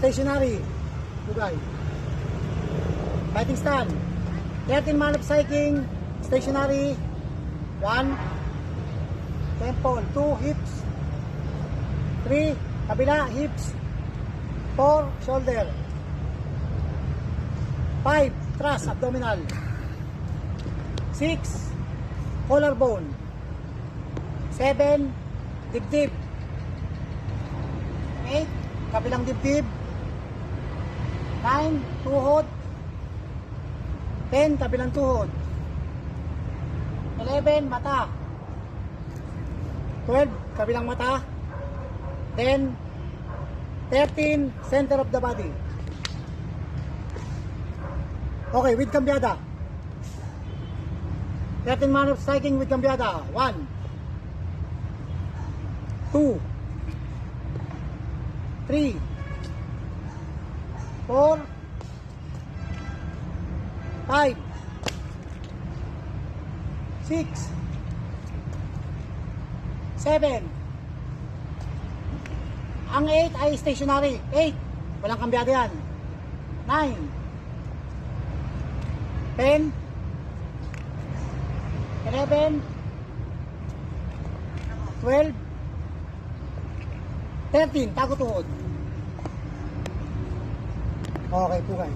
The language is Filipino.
stationary. Bugay. Fighting stand. 13 man of cycling, stationary. 1. Temple. 2. Hips. 3. Kabila, hips. 4. Shoulder. 5. Thrust, abdominal. 6. Collarbone. 7. Dibdib. 8. Kabilang dibdib. 9. Tuhod. 10. Kabilang tuhod. 11. Mata. 12. Kabilang mata. 10. 13. Center of the body. Okay, with cambiada. 13 man of striking with cambiada. 1. 2. 3. 4. 5. 6. 7. Ang 8 ay stationary. 8. Walang kambyado yan. 9. 10. 11. 12. 13. Tago tuhod. Okay, pugay.